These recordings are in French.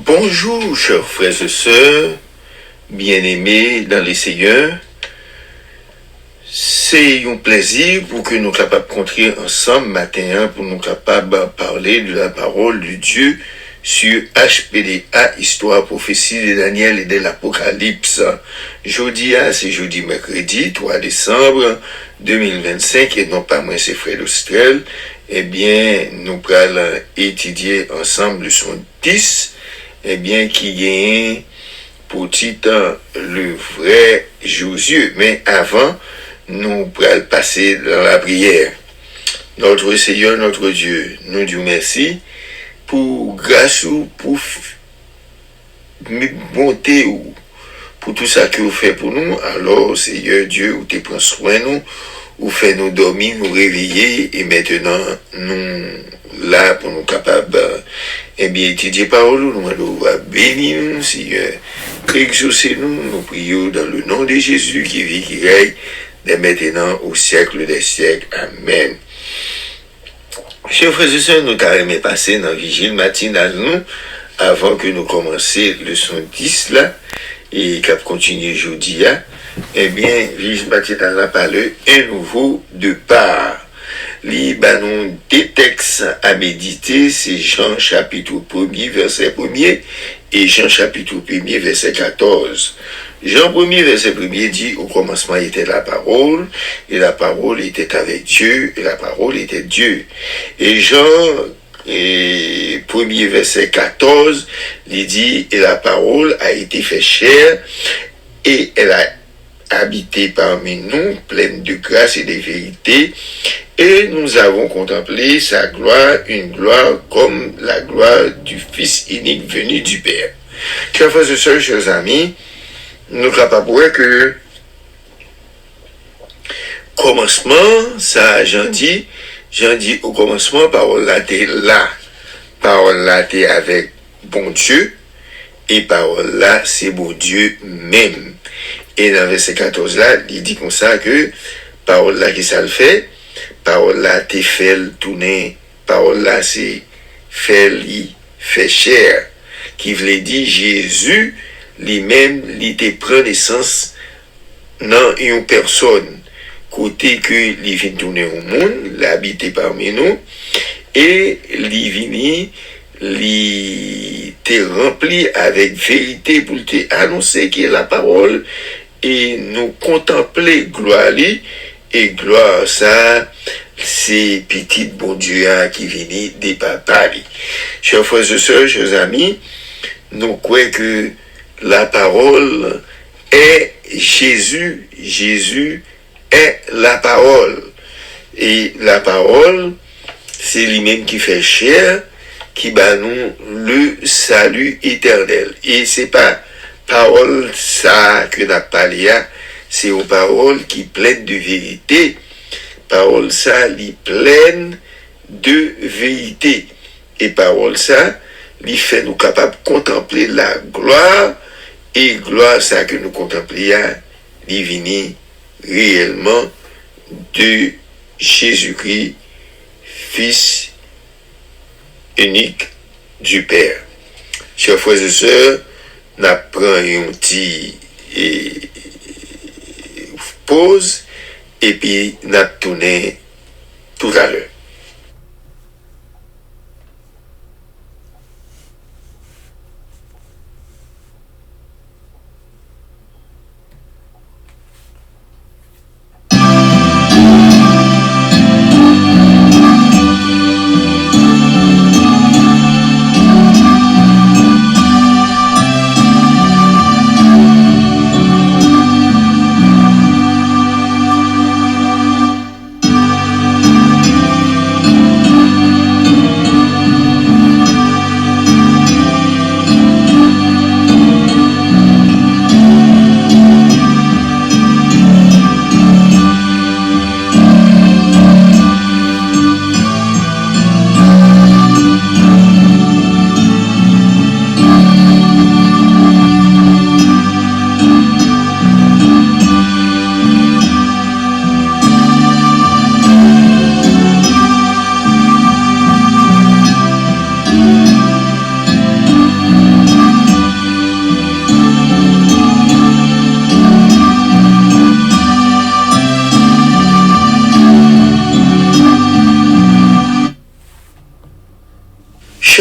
Bonjour, chers frères et sœurs, bien-aimés dans les Seigneurs. C'est un plaisir pour que nous capables de rentrer ensemble matin pour nous capables de parler de la parole de Dieu sur HPDA, Histoire, Prophétie de Daniel et de l'Apocalypse. Jeudi, c'est jeudi mercredi 3 décembre 2025 et non pas moi, c'est Frère Lostrel. Eh bien, nous allons étudier ensemble le son 10, eh bien, qui gagne pour titre le vrai Josué. Mais avant, nous allons passer dans la prière. Notre Seigneur, notre Dieu, nous disons merci pour grâce ou pour bonté ou pour tout ça que vous faites pour nous. Alors, Seigneur Dieu, vous te prends soin de nous, vous faites nous dormir, nous réveiller, et maintenant, nous là pour nous capables eh bien étudier parole, nous allons bénir nous, Seigneur. Exaucez nous prions dans le nom de Jésus qui vit, qui règne, dès maintenant au siècle des siècles. Amen. Chers frères et sœurs, nous t'avons passé dans la vigile matinale, nous, avant que nous commencions le son 10 là, et qu'à continuer jeudi, eh bien, vigile matinale a parlé un nouveau départ. Libanon, des textes à méditer, c'est Jean chapitre 1er, verset 1er, et Jean chapitre 1er, verset 14. Jean 1er, verset 1er dit, au commencement était la parole, et la parole était avec Dieu, et la parole était Dieu. Et Jean, 1er, verset 14, il dit, et la parole a été faite chair, et elle a habité parmi nous, pleine de grâce et de vérité, et nous avons contemplé sa gloire, une gloire comme la gloire du Fils unique venu du Père. Chers frères et sœurs, chers amis, nous sommes capables que commencement, ça, j'en dis au commencement, parole là, t'es là. Parole là, t'es avec bon Dieu, et parole là, c'est bon Dieu même. Et dans le verset 14 là, il dit comme ça que parole là, qui ça le fait? Parole là, t'es fait tourner. Parole là, c'est fait chair. Qui voulait dire Jésus, lui-même, il te prend naissance dans une personne. Côté que il vient tourner au monde, l'habiter parmi nous, et il vient, il te rempli avec vérité pour te annoncer qu'il est la parole, et nous contempler gloire lui, et gloire ça, c'est petit bon Dieu qui vient des papas. Chers frères et sœurs, chers amis, nous croyons que la parole est Jésus. Jésus est la parole. Et la parole, c'est lui-même qui fait chair, qui bat nous le salut éternel. Et c'est pas parole ça que n'a parlé, c'est une parole qui pleine de vérité. Parole ça, li pleine de vérité. Et parole ça, li fait nous capables de contempler la gloire, et gloire ça que nous contemplions, li vini réellement de Jésus-Christ, Fils unique du Père. Chers frères et sœurs, nous prenons une petite pause, et puis nous tournons tout à l'heure.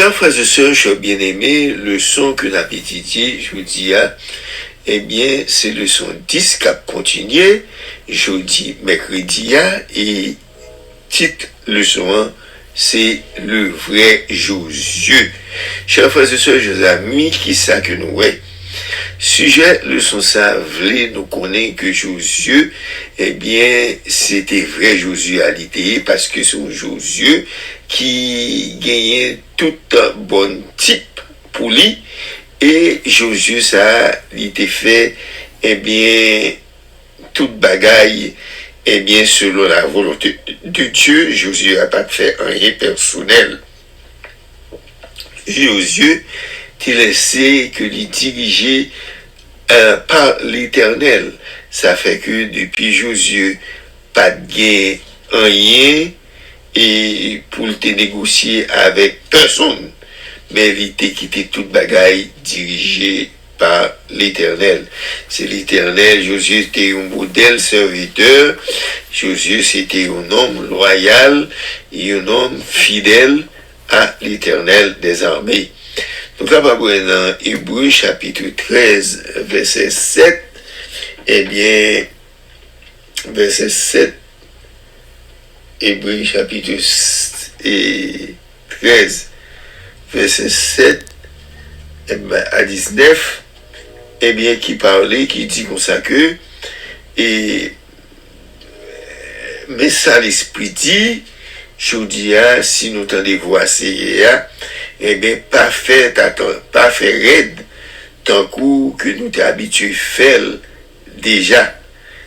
Chers frères et sœurs, chers bien-aimés, le son que nous avons étudié, je vous dis, eh bien, c'est le son 10 qui a continué, jeudi, mercredi, et titre le son, c'est le vrai Josué. Chers frères et sœurs, chers amis, qui ça que nous, ouais. Sujet, le son ça, voulait nous connaître que Josué, eh bien, c'était vrai Josué à l'idée, parce que c'est un Josué qui gagnait tout un bon type pour lui, et Josué ça, il était fait, eh bien, toute bagaille, eh bien, selon la volonté de Dieu, Josué n'a pas fait rien personnel. Josué, il laissé que lui diriger par l'Éternel. Ça fait que depuis Josué, pas de gain, rien, et pour te négocier avec personne, mais il était quitté toute bagaille dirigée par l'Éternel. C'est l'Éternel. Josué était un modèle serviteur. Josué c'était un homme loyal et un homme fidèle à l'Éternel des armées. Donc là, dans Hébreux chapitre 13, verset 7, eh bien, verset 7, Hébreux chapitre 13, verset 7 à 19, eh bien, qui parlait, qui dit comme ça que, et, mais ça l'esprit dit, je dis, si nous t'en voix c'est, eh bien, pas fait raide, tant que nous t'es habitué faire déjà,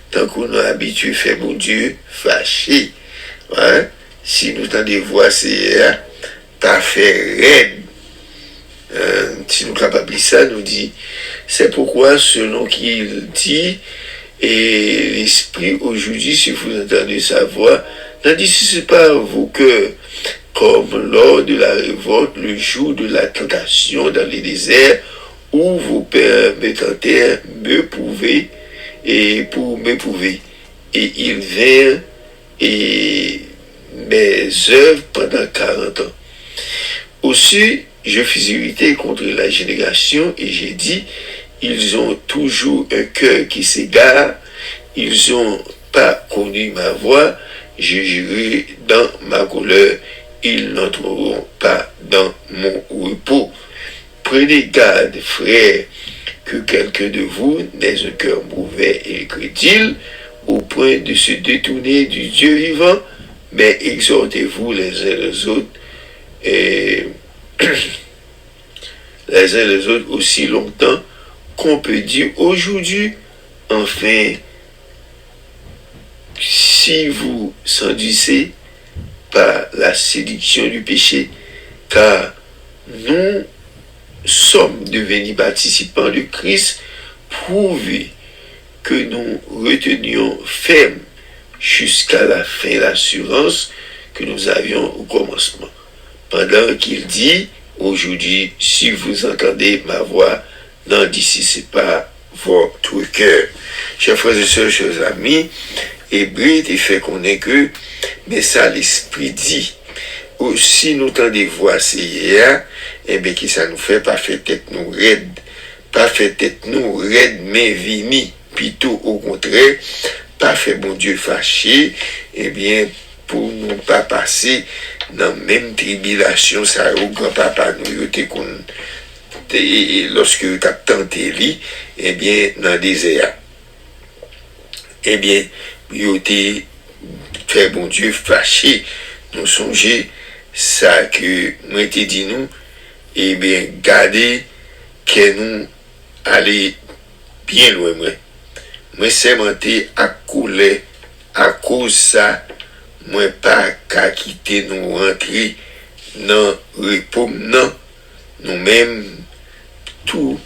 tant que nous habitué faire mon Dieu fâché, hein? Si nous t'en voix c'est, pas fait raide, si nous capables ça, nous dit, c'est pourquoi, selon qu'il dit, et l'esprit aujourd'hui, si vous entendez sa voix, n'indicez pas vos cœurs, comme lors de la révolte, le jour de la tentation dans les déserts, où vos pères me tentèrent, me pouvaient, et pour m'éprouver. Et ils vinrent, et mes œuvres pendant 40 ans. Aussi, je fis irriter contre la génération, et j'ai dit, ils ont toujours un cœur qui s'égare, ils n'ont pas connu ma voix, je jurai dans ma colère, ils n'entreront pas dans mon repos. Prenez garde, frères, que quelqu'un de vous n'ait un cœur mauvais et incrédule, au point de se détourner du Dieu vivant, mais exhortez-vous les uns les autres, et les uns les autres aussi longtemps qu'on peut dire aujourd'hui, enfin, si vous séduisez par la séduction du péché, car nous sommes devenus participants de Christ, prouvez que nous retenions ferme jusqu'à la fin l'assurance que nous avions au commencement. Pendant qu'il dit, aujourd'hui, si vous entendez ma voix, n'en dissipez pas votre cœur. Chers frères et sœurs, chers amis, Hébreu te fait connaître que, mais ça l'esprit dit, aussi nous tendez voix c'est hier, et bien que ça nous fait pas fait tête nous raide, pas fait tête nous raide, mais vini, plutôt au contraire, pas fait bon Dieu fâché, et bien pour nous pas passer dans même tribulation, ça au grand-papa nous yote qu'on lorsque tu as tenté lui, eh bien, dans le désert, eh bien, il était fait bon Dieu fâché, nous songer ça que moi t'ai dit nous, eh bien, gardez que nous aller bien loin, moi c'est monté à couler, à cause ça, moi pas qu'à quitter nous rentrer dans le repos, non, nous-mêmes, tout,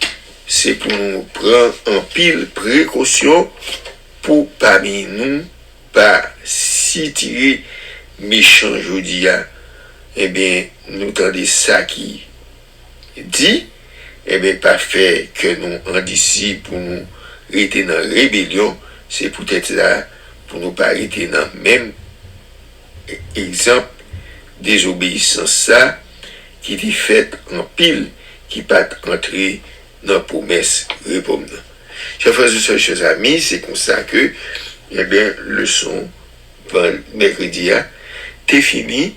c'est pour nous prendre en pile précaution pour parmi nous, pas si tirer méchant jeudi, eh bien, nous tendez ça qui dit, eh bien, pas fait que nous en d'ici pour nous rester dans la rébellion, c'est peut-être là pour nous pas rester dans le même exemple désobéissance ça, qui était fait en pile, qui pas entré dans la promesse répondre. Chers frères et sœurs, chers amis, c'est comme ça que, eh bien, leçon, mercredi, t'es fini,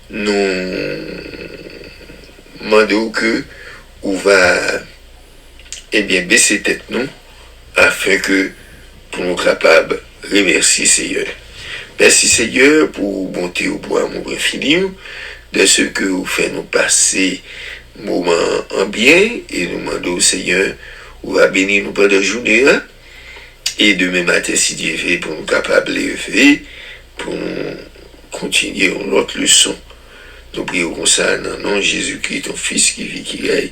nous demandons que, on va, eh bien, baisser tête nous, afin que, pour nous capables, remercier Seigneur. Merci Seigneur pour bonté au bois, mon infini, de ce que vous faites nous passer moment en bien, et nous demandons au Seigneur, vous va bénir nous pendant la journée, et demain matin, si Dieu veut, pour nous capables de lever, pour nous continuer une autre leçon. Nous prions comme ça, dans le nom de Jésus-Christ, ton Fils qui vit, qui règne,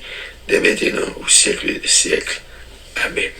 dès maintenant, au siècle des siècles. Amen.